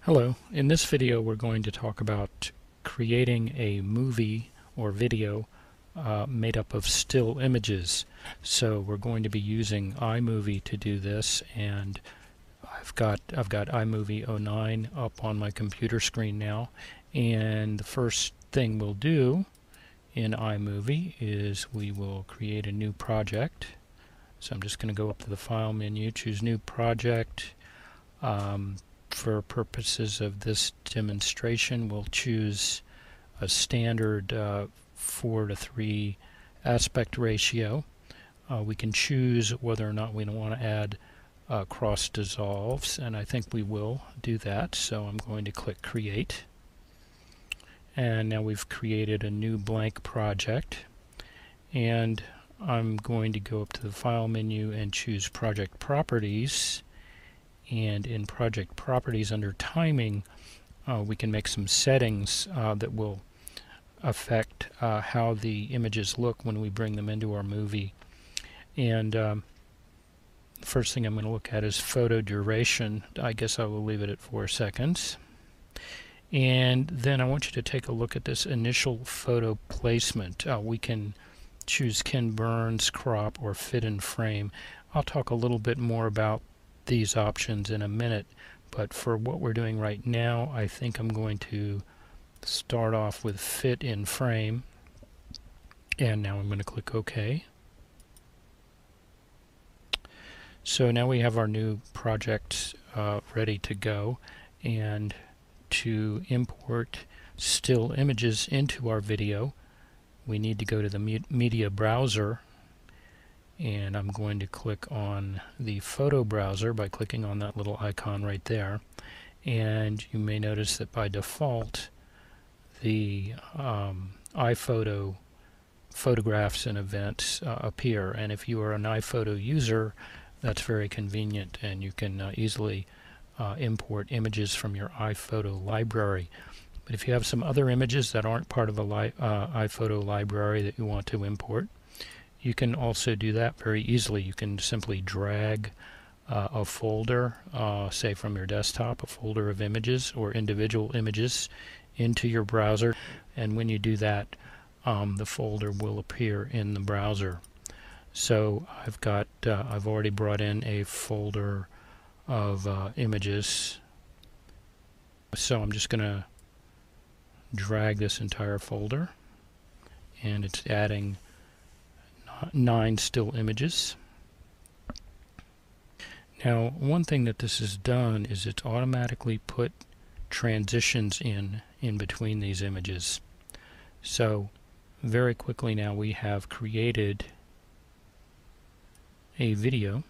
Hello, in this video we're going to talk about creating a movie or video made up of still images. So we're going to be using iMovie to do this, and I've got iMovie 09 up on my computer screen now, and the first thing we'll do in iMovie is we will create a new project. So I'm just going to go up to the File menu, choose New Project. For purposes of this demonstration, we'll choose a standard 4:3 aspect ratio. We can choose whether or not we want to add cross dissolves, and I think we will do that. So I'm going to click Create. And now we've created a new blank project. And I'm going to go up to the File menu and choose Project Properties. And in Project Properties under Timing, we can make some settings that will affect how the images look when we bring them into our movie. And the first thing I'm going to look at is photo duration. I guess I will leave it at 4 seconds. And then I want you to take a look at this initial photo placement. We can choose Ken Burns, crop, or fit in frame. I'll talk a little bit more about these options in a minute, but for what we're doing right now, I think I'm going to start off with fit in frame, and now I'm going to click OK. So now we have our new project ready to go, and to import still images into our video, we need to go to the media browser, and I'm going to click on the photo browser by clicking on that little icon right there. And you may notice that by default the iPhoto photographs and events appear, and if you are an iPhoto user, that's very convenient, and you can easily import images from your iPhoto library. But if you have some other images that aren't part of a iPhoto library that you want to import, you can also do that very easily. You can simply drag a folder, say from your desktop, a folder of images or individual images into your browser, and when you do that, the folder will appear in the browser. So I've already brought in a folder of images, so I'm just going to drag this entire folder, and it's adding 9 still images. Now, one thing that this has done is it's automatically put transitions in between these images. So very quickly now we have created a video,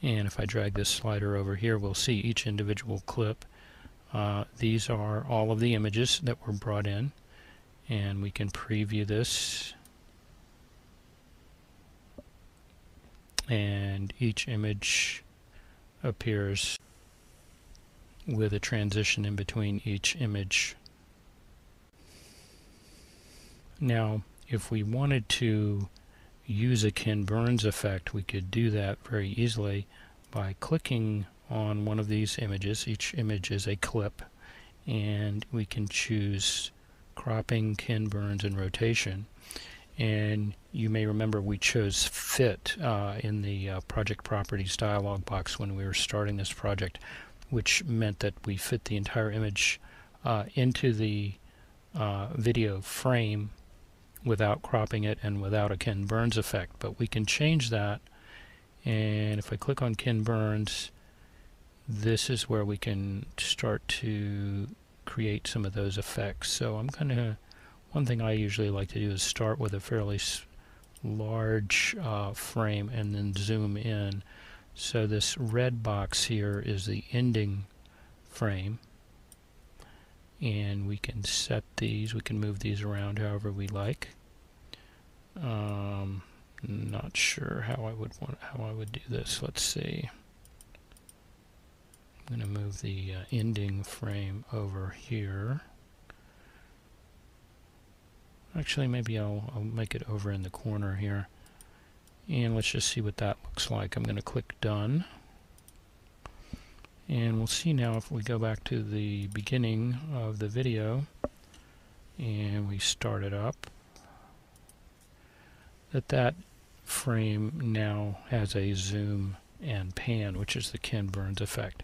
and if I drag this slider over here, we'll see each individual clip. These are all of the images that were brought in, and we can preview this, and each image appears with a transition in between each image. Now, if we wanted to use a Ken Burns effect, we could do that very easily by clicking on one of these images. Each image is a clip, and we can choose cropping, Ken Burns, and rotation. And you may remember we chose fit in the project properties dialog box when we were starting this project, which meant that we fit the entire image into the video frame without cropping it and without a Ken Burns effect. But we can change that, and if I click on Ken Burns, this is where we can start to create some of those effects. So one thing I usually like to do is start with a fairly large frame and then zoom in. So this red box here is the ending frame, and we can set these, we can move these around however we like. Not sure how I would do this. Let's see. I'm going to move the ending frame over here. Actually, maybe I'll make it over in the corner here, and let's just see what that looks like. I'm going to click Done, And we'll see now if we go back to the beginning of the video and we start it up, that frame now has a zoom and pan, which is the Ken Burns effect.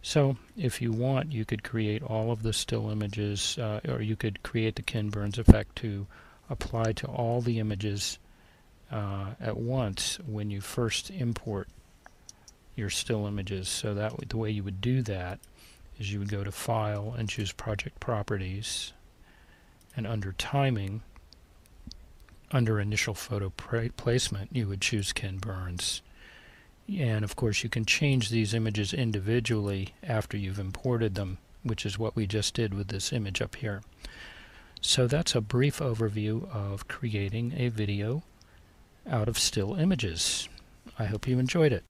So if you want, you could create all of the still images, or you could create the Ken Burns effect to apply to all the images at once when you first import your still images. So that the way you would do that is you would go to File and choose Project Properties, and under Timing, under Initial Photo Placement, you would choose Ken Burns. And of course you can change these images individually after you've imported them, which is what we just did with this image up here. So that's a brief overview of creating a video out of still images. I hope you enjoyed it.